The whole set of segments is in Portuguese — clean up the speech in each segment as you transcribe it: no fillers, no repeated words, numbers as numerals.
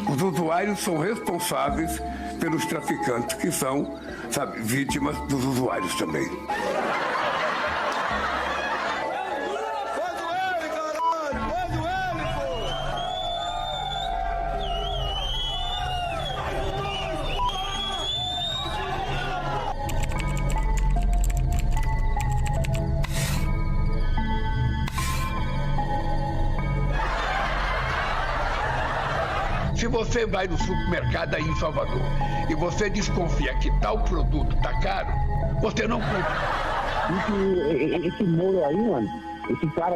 Os usuários são responsáveis pelos traficantes, que são, sabe, vítimas dos usuários também. Se você vai no supermercado aí em Salvador e você desconfia que tal produto tá caro, você não compra. Esse Moro aí, mano, esse cara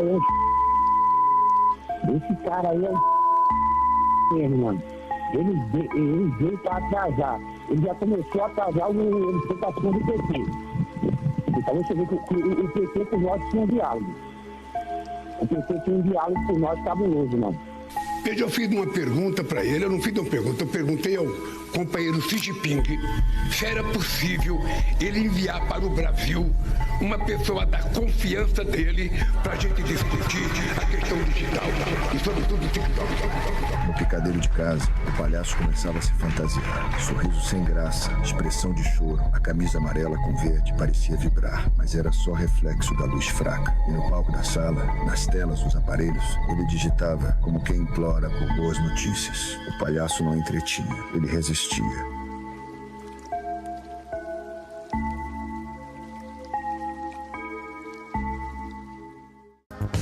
aí é mesmo, mano. Ele veio pra atrasar. Ele já começou a atrasar a votação do PT. Então você vê que o PT com nós tinha um diálogo. O PT tinha um diálogo com nós cabuloso, mano. Eu fiz uma pergunta para ele, eu não fiz uma pergunta, eu perguntei ao companheiro Xi Jinping se era possível ele enviar para o Brasil uma pessoa da confiança dele para a gente discutir a questão digital e sobretudo o TikTok. No picadeiro de casa, o palhaço começava a se fantasiar. Sorriso sem graça, expressão de choro, a camisa amarela com verde parecia vibrar, mas era só reflexo da luz fraca. E no palco da sala, nas telas dos aparelhos, ele digitava como quem implora por boas notícias. O palhaço não entretinha, ele resistia.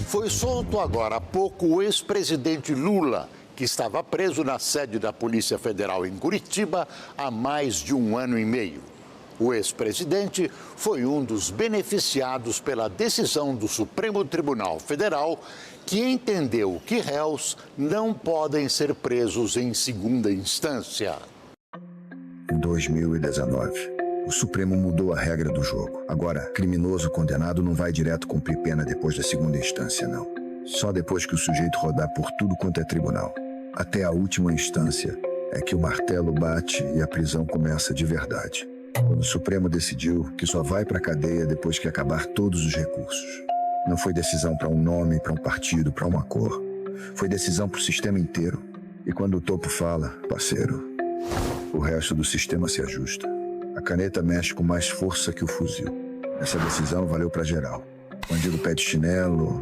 Foi solto agora há pouco o ex-presidente Lula, que estava preso na sede da Polícia Federal em Curitiba há mais de 1 ano e meio. O ex-presidente foi um dos beneficiados pela decisão do Supremo Tribunal Federal, que entendeu que réus não podem ser presos em segunda instância. Em 2019, o Supremo mudou a regra do jogo. Agora, criminoso condenado não vai direto cumprir pena depois da segunda instância, não. Só depois que o sujeito rodar por tudo quanto é tribunal. Até a última instância é que o martelo bate e a prisão começa de verdade. Quando o Supremo decidiu que só vai pra cadeia depois que acabar todos os recursos. Não foi decisão para um nome, para um partido, para uma cor. Foi decisão pro sistema inteiro. E quando o topo fala, parceiro, o resto do sistema se ajusta. A caneta mexe com mais força que o fuzil. Essa decisão valeu pra geral. Bandido pé de chinelo,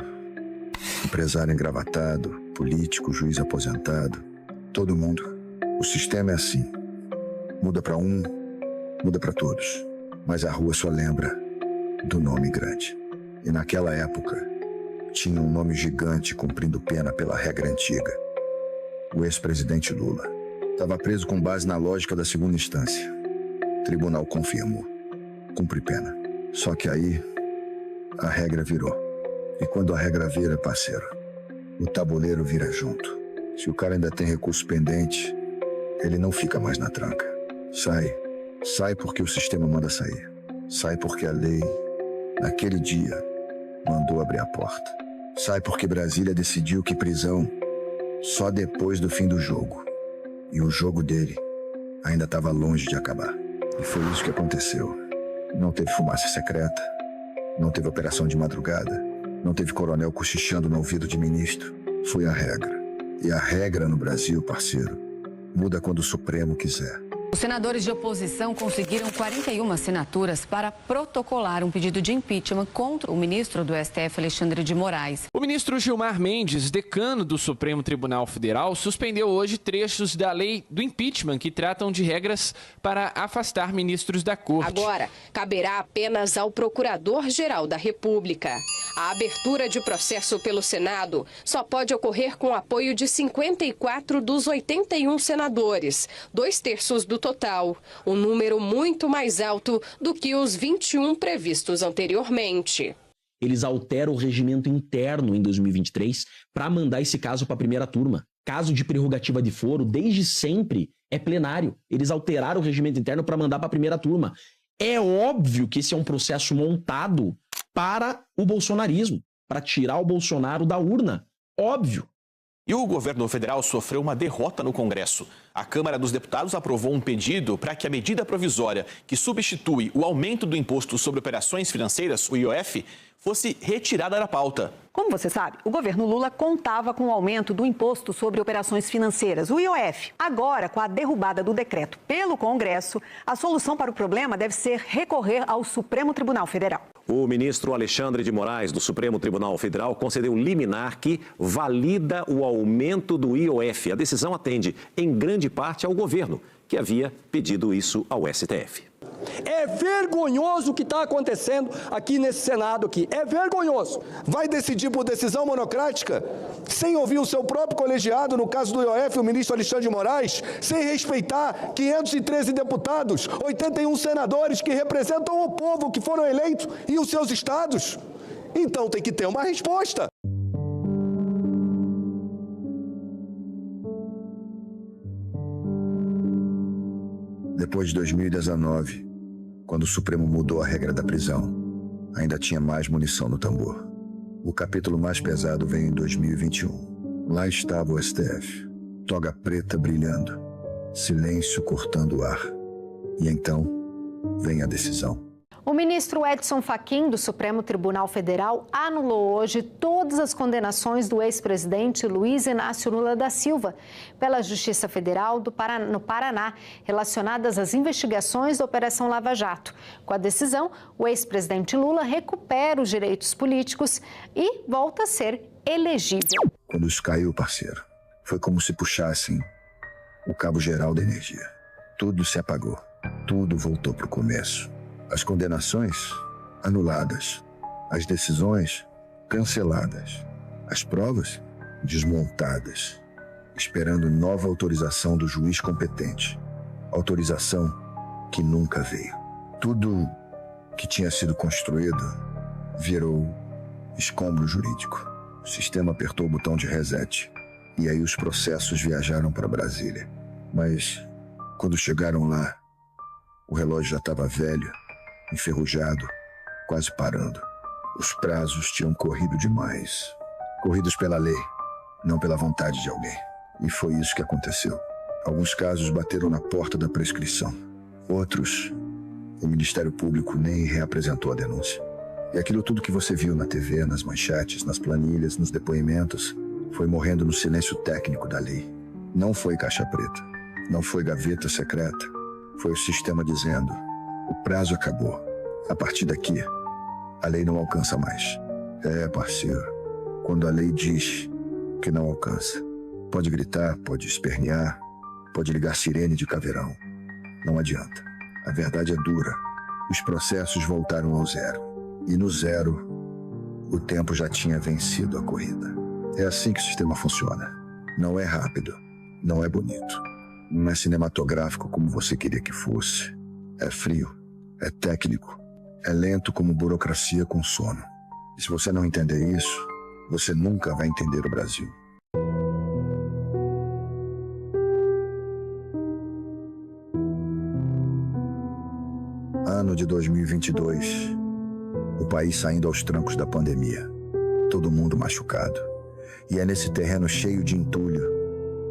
empresário engravatado, político, juiz aposentado. Todo mundo. O sistema é assim. Muda pra um, muda pra todos. Mas a rua só lembra do nome grande. E naquela época, tinha um nome gigante cumprindo pena pela regra antiga. O ex-presidente Lula. Estava preso com base na lógica da segunda instância. O tribunal confirmou. Cumpre pena. Só que aí, a regra virou. E quando a regra vira, parceiro, o tabuleiro vira junto. Se o cara ainda tem recurso pendente, ele não fica mais na tranca. Sai. Sai porque o sistema manda sair. Sai porque a lei, naquele dia, mandou abrir a porta. Sai porque Brasília decidiu que prisão só depois do fim do jogo. E o jogo dele ainda estava longe de acabar. E foi isso que aconteceu. Não teve fumaça secreta, não teve operação de madrugada, não teve coronel cochichando no ouvido de ministro. Foi a regra. E a regra no Brasil, parceiro, muda quando o Supremo quiser. Os senadores de oposição conseguiram 41 assinaturas para protocolar um pedido de impeachment contra o ministro do STF, Alexandre de Moraes. O ministro Gilmar Mendes, decano do Supremo Tribunal Federal, suspendeu hoje trechos da lei do impeachment que tratam de regras para afastar ministros da Corte. Agora, caberá apenas ao Procurador-Geral da República. A abertura de processo pelo Senado só pode ocorrer com o apoio de 54 dos 81 senadores, 2/3 do total, um número muito mais alto do que os 21 previstos anteriormente. Eles alteram o regimento interno em 2023 para mandar esse caso para a primeira turma. Caso de prerrogativa de foro, desde sempre, é plenário. Eles alteraram o regimento interno para mandar para a primeira turma. É óbvio que esse é um processo montado para o bolsonarismo, para tirar o Bolsonaro da urna. Óbvio. E o governo federal sofreu uma derrota no Congresso. A Câmara dos Deputados aprovou um pedido para que a medida provisória que substitui o aumento do imposto sobre operações financeiras, o IOF, fosse retirada da pauta. Como você sabe, o governo Lula contava com o aumento do imposto sobre operações financeiras, o IOF. Agora, com a derrubada do decreto pelo Congresso, a solução para o problema deve ser recorrer ao Supremo Tribunal Federal. O ministro Alexandre de Moraes, do Supremo Tribunal Federal, concedeu liminar que valida o aumento do IOF. A decisão atende, em grande parte, ao governo, que havia pedido isso ao STF. É vergonhoso o que está acontecendo aqui nesse Senado aqui. É vergonhoso. Vai decidir por decisão monocrática, sem ouvir o seu próprio colegiado, no caso do IOF, o ministro Alexandre de Moraes, sem respeitar 513 deputados, 81 senadores que representam o povo que foram eleitos e os seus estados. Então tem que ter uma resposta. Depois de 2019, quando o Supremo mudou a regra da prisão, ainda tinha mais munição no tambor. O capítulo mais pesado veio em 2021. Lá estava o STF, toga preta brilhando, silêncio cortando o ar. E então, vem a decisão. O ministro Edson Fachin, do Supremo Tribunal Federal, anulou hoje todas as condenações do ex-presidente Luiz Inácio Lula da Silva pela Justiça Federal no Paraná, relacionadas às investigações da Operação Lava Jato. Com a decisão, o ex-presidente Lula recupera os direitos políticos e volta a ser elegível. Quando isso caiu, parceiro, foi como se puxassem o cabo geral da energia. Tudo se apagou, tudo voltou para o começo. As condenações anuladas, as decisões canceladas, as provas desmontadas, esperando nova autorização do juiz competente. Autorização que nunca veio. Tudo que tinha sido construído virou escombro jurídico. O sistema apertou o botão de reset e aí os processos viajaram para Brasília. Mas quando chegaram lá, o relógio já estava velho, enferrujado, quase parando. Os prazos tinham corrido demais. Corridos pela lei, não pela vontade de alguém. E foi isso que aconteceu. Alguns casos bateram na porta da prescrição. Outros, o Ministério Público nem reapresentou a denúncia. E aquilo tudo que você viu na TV, nas manchetes, nas planilhas, nos depoimentos, foi morrendo no silêncio técnico da lei. Não foi caixa preta, não foi gaveta secreta. Foi o sistema dizendo: o prazo acabou. A partir daqui, a lei não alcança mais. É, parceiro, quando a lei diz que não alcança, pode gritar, pode espernear, pode ligar sirene de caveirão. Não adianta. A verdade é dura. Os processos voltaram ao zero. E no zero, o tempo já tinha vencido a corrida. É assim que o sistema funciona. Não é rápido, não é bonito, não é cinematográfico como você queria que fosse. É frio, é técnico, é lento como burocracia com sono. E se você não entender isso, você nunca vai entender o Brasil. Ano de 2022. O país saindo aos trancos da pandemia. Todo mundo machucado. E é nesse terreno cheio de entulho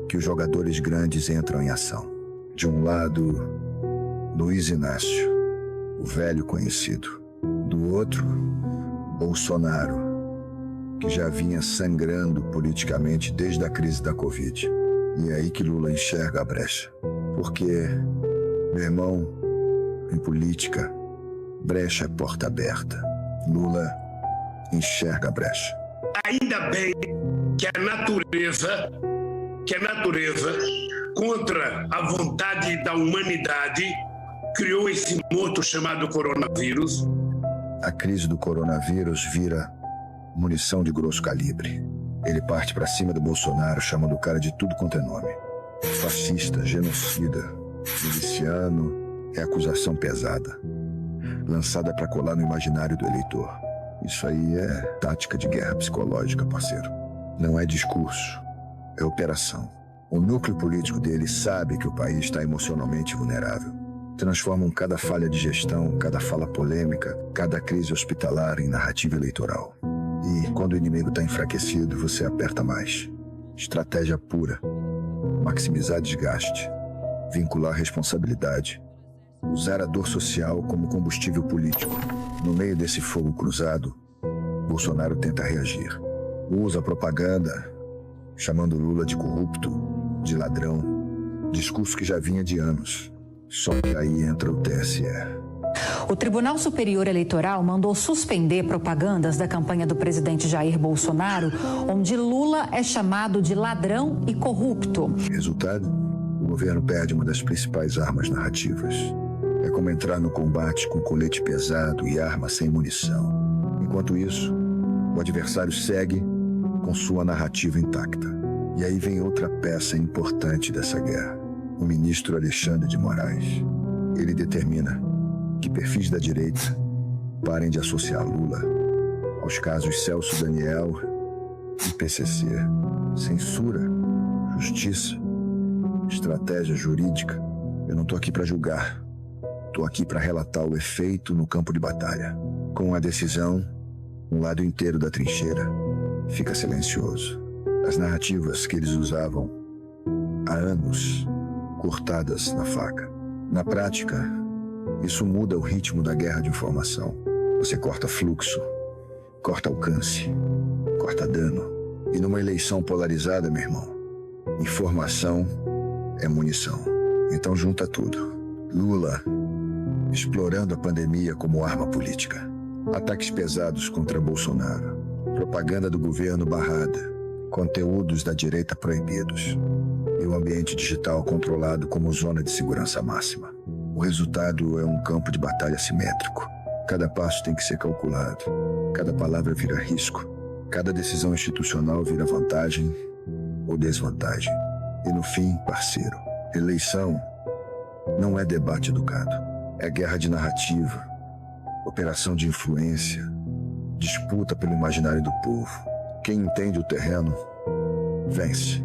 que os jogadores grandes entram em ação. De um lado, Luiz Inácio, o velho conhecido. Do outro, Bolsonaro, que já vinha sangrando politicamente desde a crise da Covid. E é aí que Lula enxerga a brecha. Porque, meu irmão, em política, brecha é porta aberta. Lula enxerga a brecha. Ainda bem que a natureza, contra a vontade da humanidade, criou esse monstro chamado coronavírus. A crise do coronavírus vira munição de grosso calibre. Ele parte para cima do Bolsonaro, chamando o cara de tudo quanto é nome. Fascista, genocida, miliciano, é acusação pesada, lançada para colar no imaginário do eleitor. Isso aí é tática de guerra psicológica, parceiro. Não é discurso, é operação. O núcleo político dele sabe que o país está emocionalmente vulnerável. Transformam cada falha de gestão, cada fala polêmica, cada crise hospitalar em narrativa eleitoral. E quando o inimigo está enfraquecido, você aperta mais. Estratégia pura. Maximizar desgaste. Vincular responsabilidade. Usar a dor social como combustível político. No meio desse fogo cruzado, Bolsonaro tenta reagir. Usa a propaganda, chamando Lula de corrupto, de ladrão. Discurso que já vinha de anos. Só que aí entra o TSE. O Tribunal Superior Eleitoral mandou suspender propagandas da campanha do presidente Jair Bolsonaro, onde Lula é chamado de ladrão e corrupto. Resultado? O governo perde uma das principais armas narrativas. É como entrar no combate com colete pesado e arma sem munição. Enquanto isso, o adversário segue com sua narrativa intacta. E aí vem outra peça importante dessa guerra. O ministro Alexandre de Moraes. Ele determina que perfis da direita parem de associar Lula aos casos Celso Daniel e PCC. Censura, justiça, estratégia jurídica. Eu não estou aqui para julgar. Estou aqui para relatar o efeito no campo de batalha. Com a decisão, um lado inteiro da trincheira fica silencioso. As narrativas que eles usavam há anos, cortadas na faca. Na prática, isso muda o ritmo da guerra de informação. Você corta fluxo, corta alcance, corta dano. E numa eleição polarizada, meu irmão, informação é munição. Então junta tudo. Lula explorando a pandemia como arma política. Ataques pesados contra Bolsonaro. Propaganda do governo barrada. Conteúdos da direita proibidos. E o ambiente digital controlado como zona de segurança máxima. O resultado é um campo de batalha simétrico. Cada passo tem que ser calculado. Cada palavra vira risco. Cada decisão institucional vira vantagem ou desvantagem. E no fim, parceiro, eleição não é debate educado. É guerra de narrativa, operação de influência, disputa pelo imaginário do povo. Quem entende o terreno, vence.